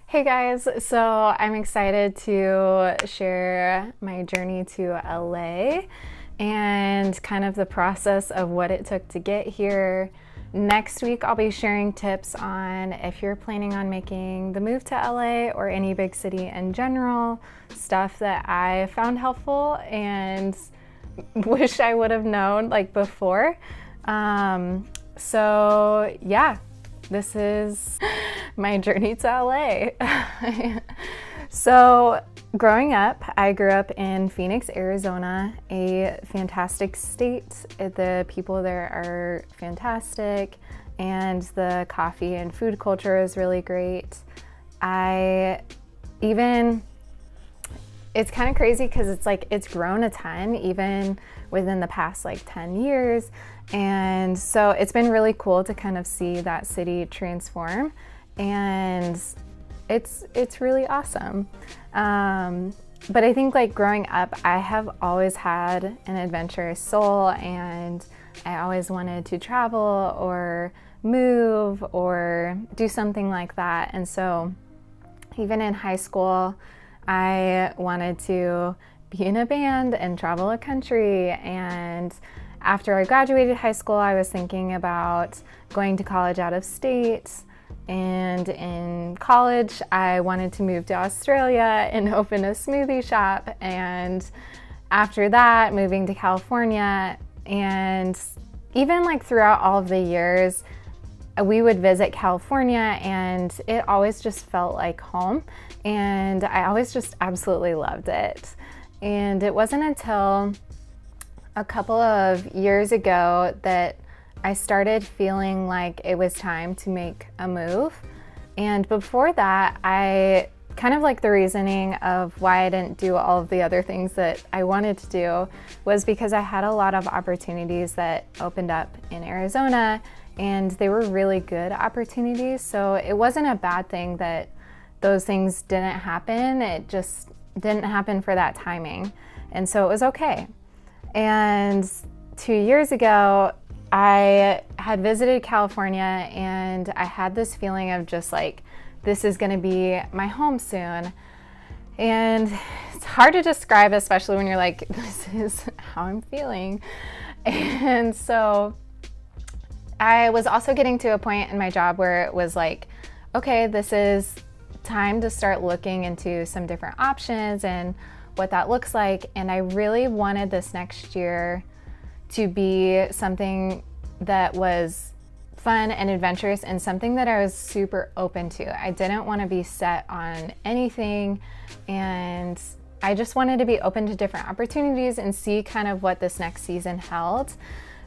Hey guys, so I'm excited to share my journey to LA and kind of the process of what it took to get here. Next week, I'll be sharing tips on if you're planning on making the move to LA or any big city in general, stuff that I found helpful and wish I would have known like before. So yeah, this is my journey to LA. So, growing up, I grew up in Phoenix, Arizona, a fantastic state. The people there are fantastic, and the coffee and food culture is really great. It's kind of crazy because it's grown a ton even within the past 10 years. And so it's been really cool to kind of see that city transform, and it's really awesome. But I think growing up, I have always had an adventurous soul, and I always wanted to travel or move or do something like that. And so even in high school, I wanted to be in a band and travel a country. And after I graduated high school, I was thinking about going to college out of state. And in college, I wanted to move to Australia and open a smoothie shop. And after that, moving to California. And even throughout all of the years, we would visit California, and it always just felt like home. And I always just absolutely loved it. And it wasn't until a couple of years ago that I started feeling like it was time to make a move. And before that, I kind of the reasoning of why I didn't do all of the other things that I wanted to do was because I had a lot of opportunities that opened up in Arizona, and they were really good opportunities. So it wasn't a bad thing that those things didn't happen. It just didn't happen for that timing. And so it was okay. And 2 years ago, I had visited California, and I had this feeling of just this is gonna be my home soon. And it's hard to describe, especially when you're this is how I'm feeling. And so I was also getting to a point in my job where it was okay, this is time to start looking into some different options and what that looks like. And I really wanted this next year to be something that was fun and adventurous and something that I was super open to. I didn't want to be set on anything, and I just wanted to be open to different opportunities and see kind of what this next season held.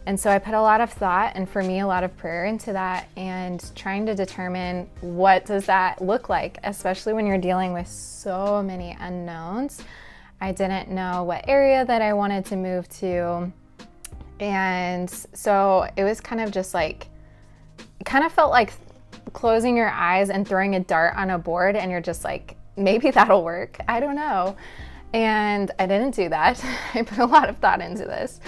And so I put a lot of thought, and for me, a lot of prayer into that, and trying to determine what does that look like, especially when you're dealing with so many unknowns. I didn't know what area that I wanted to move to. And so it was kind of just it kind of felt like closing your eyes and throwing a dart on a board, and you're just maybe that'll work. I don't know. And I didn't do that. I put a lot of thought into this.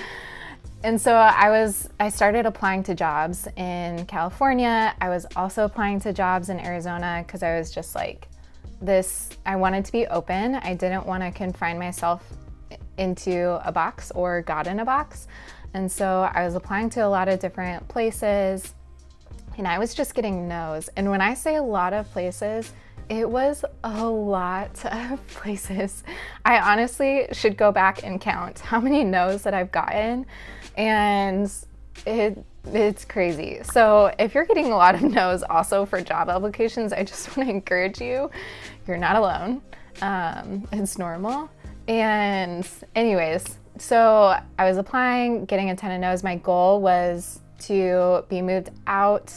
And so I started applying to jobs in California. I was also applying to jobs in Arizona because I was just I wanted to be open. I didn't want to confine myself into a box or God in a box. And so I was applying to a lot of different places, and I was just getting no's. And when I say a lot of places, it was a lot of places. I honestly should go back and count how many no's that I've gotten, and it's crazy. So if you're getting a lot of no's also for job applications, I just want to encourage you, you're not alone. It's normal. And anyways, so I was applying, getting a ton of no's. My goal was to be moved out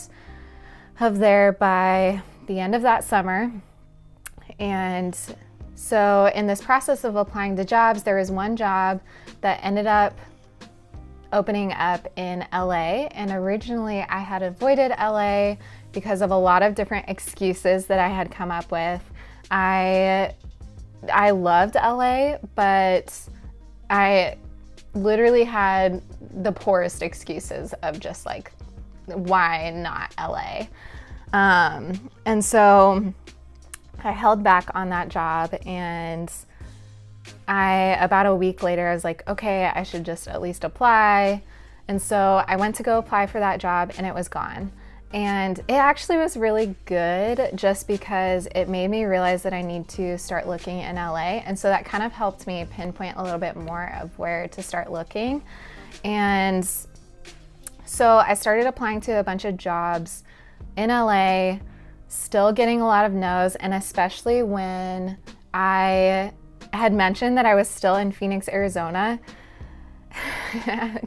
of there by the end of that summer. And so in this process of applying to jobs, there was one job that ended up opening up in LA. And originally I had avoided LA because of a lot of different excuses that I had come up with. I loved LA, but I literally had the poorest excuses of just why not LA? And so I held back on that job, and about a week later, I was like, okay, I should just at least apply. And so I went to go apply for that job, and it was gone. And it actually was really good just because it made me realize that I need to start looking in LA. And so that kind of helped me pinpoint a little bit more of where to start looking. And so I started applying to a bunch of jobs in LA, still getting a lot of no's, and especially when I had mentioned that I was still in Phoenix, Arizona,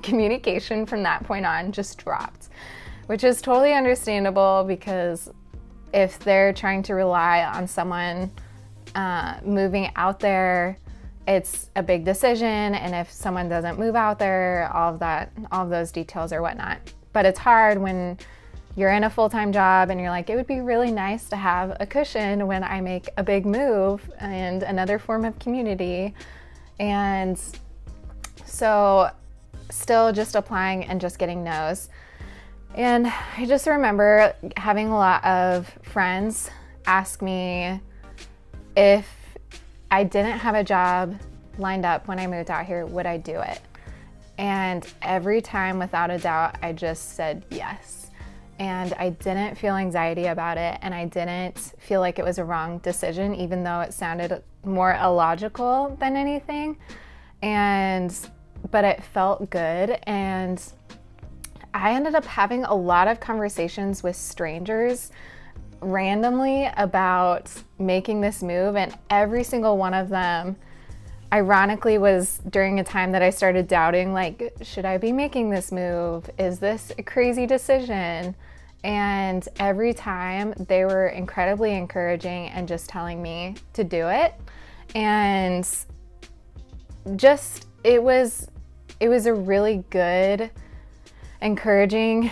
communication from that point on just dropped, which is totally understandable because if they're trying to rely on someone moving out there, it's a big decision, and if someone doesn't move out there, all of those details or whatnot. But it's hard when you're in a full-time job and you're like, it would be really nice to have a cushion when I make a big move and another form of community. And so still just applying and just getting no's. And I just remember having a lot of friends ask me if I didn't have a job lined up when I moved out here, would I do it? And every time, without a doubt, I just said yes. And I didn't feel anxiety about it, and I didn't feel like it was a wrong decision, even though it sounded more illogical than anything. But it felt good, and I ended up having a lot of conversations with strangers randomly about making this move, and every single one of them, ironically, was during a time that I started doubting, like, should I be making this move? Is this a crazy decision? And every time they were incredibly encouraging and just telling me to do it. And just, it was a really good, encouraging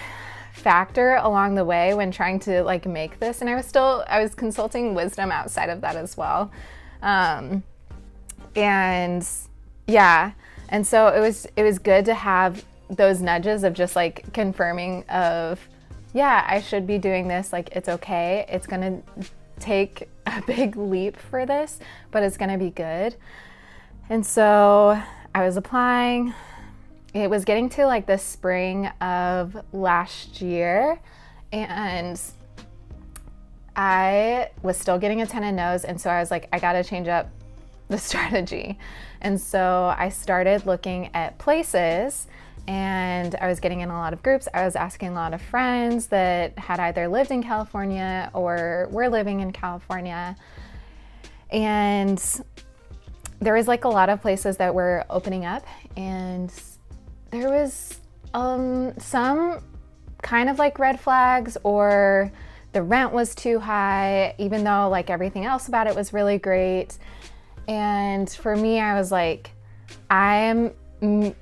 factor along the way when trying to like make this. And I was consulting wisdom outside of that as well. And yeah, and so it was good to have those nudges of just like confirming of, yeah, I should be doing this. Like, it's okay. It's gonna take a big leap for this, but it's gonna be good. And so I was applying. It was getting to like the spring of last year, and I was still getting a ton of no's. And so I was like, I gotta change up the strategy. And so I started looking at places, and I was getting in a lot of groups. I was asking a lot of friends that had either lived in California or were living in California. And there was like a lot of places that were opening up, and there was some kind of like red flags, or the rent was too high, even though like everything else about it was really great. And for me, I was like, I am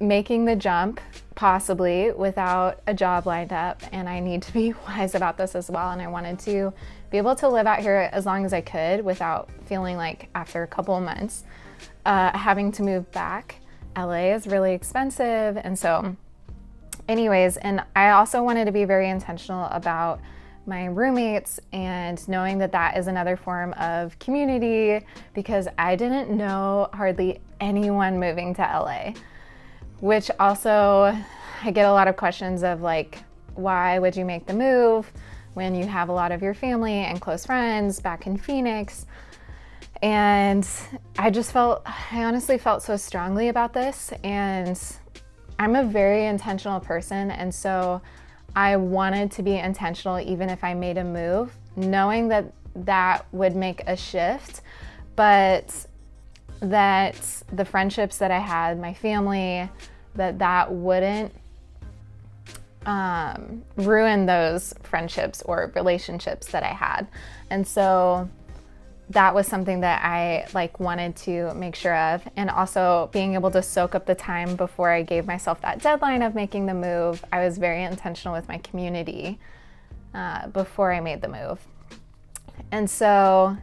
making the jump possibly without a job lined up, and I need to be wise about this as well. And I wanted to be able to live out here as long as I could without feeling like after a couple of months having to move back. LA is really expensive. And so anyways, and I also wanted to be very intentional about my roommates and knowing that that is another form of community, because I didn't know hardly anyone moving to LA, which also I get a lot of questions of like, why would you make the move when you have a lot of your family and close friends back in Phoenix? And I honestly felt so strongly about this, and I'm a very intentional person, and so I wanted to be intentional even if I made a move, knowing that that would make a shift, but that the friendships that I had, my family, that wouldn't ruin those friendships or relationships that I had. And so that was something that I like wanted to make sure of. And also being able to soak up the time before I gave myself that deadline of making the move. I was very intentional with my community before I made the move. And so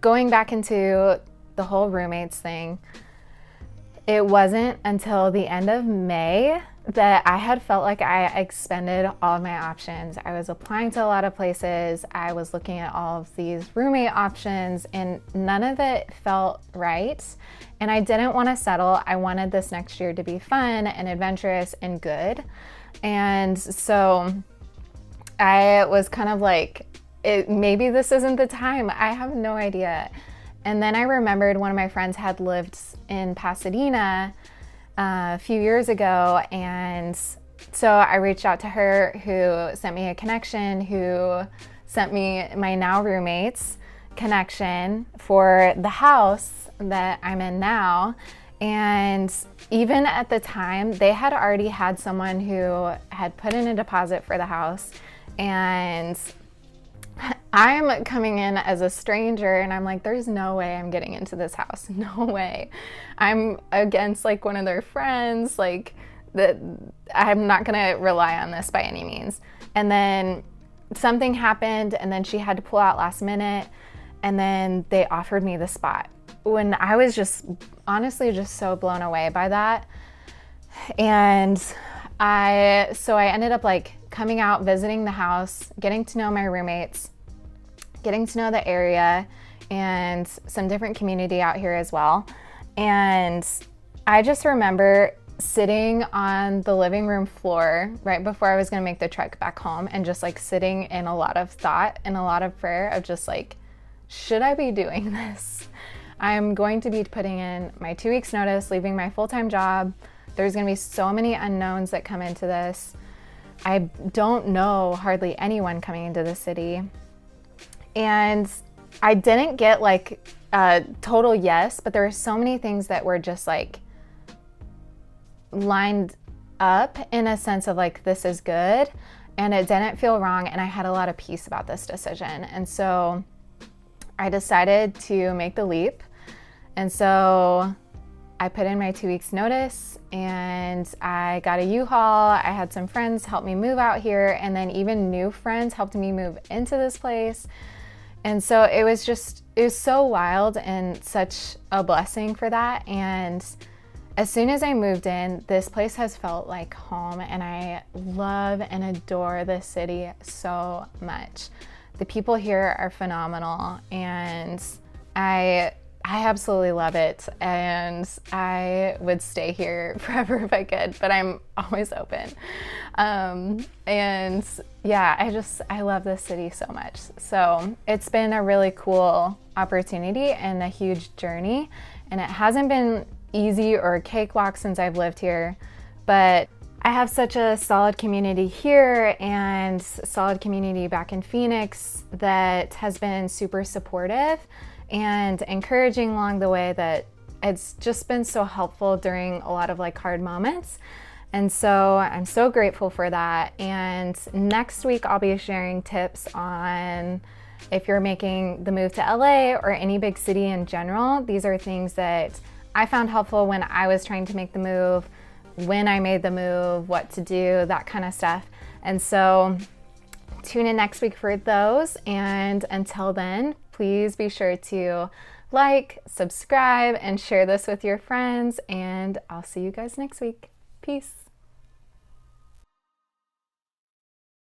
going back into the whole roommates thing, it wasn't until the end of May that I had felt like I expended all of my options. I was applying to a lot of places. I was looking at all of these roommate options, and none of it felt right. And I didn't want to settle. I wanted this next year to be fun and adventurous and good. And so I was kind of like, maybe this isn't the time. I have no idea. And then I remembered one of my friends had lived in Pasadena a few years ago, and so I reached out to her, who sent me a connection, who sent me my now roommate's connection for the house that I'm in now. And even at the time, they had already had someone who had put in a deposit for the house, and I'm coming in as a stranger, and I'm like, there's no way I'm getting into this house. No way. I'm against like one of their friends, like that. I'm not gonna rely on this by any means. And then something happened, and then she had to pull out last minute, and then they offered me the spot when I was just honestly just so blown away by that. And I ended up like coming out, visiting the house, getting to know my roommates, getting to know the area and some different community out here as well. And I just remember sitting on the living room floor right before I was gonna make the trek back home, and just like sitting in a lot of thought and a lot of prayer of just like, should I be doing this? I'm going to be putting in my 2 weeks notice, leaving my full-time job. There's gonna be so many unknowns that come into this. I don't know hardly anyone coming into the city. And I didn't get like a total yes, but there were so many things that were just like lined up in a sense of like, this is good. And it didn't feel wrong. And I had a lot of peace about this decision. And so I decided to make the leap. And so I put in my 2 weeks notice, and I got a U-Haul. I had some friends help me move out here, and then even new friends helped me move into this place. And so it was so wild and such a blessing for that. And as soon as I moved in, this place has felt like home, and I love and adore this city so much. The people here are phenomenal, and I absolutely love it, and I would stay here forever if I could, but I'm always open. And yeah, I love this city so much. So it's been a really cool opportunity and a huge journey, and it hasn't been easy or a cakewalk since I've lived here, but I have such a solid community here and solid community back in Phoenix that has been super supportive and encouraging along the way, that it's just been so helpful during a lot of like hard moments. And so I'm so grateful for that. And next week I'll be sharing tips on if you're making the move to LA or any big city in general. These are things that I found helpful when I was trying to make the move, when I made the move, what to do, that kind of stuff. And so tune in next week for those. And until then, please be sure to like, subscribe, and share this with your friends. And I'll see you guys next week. Peace.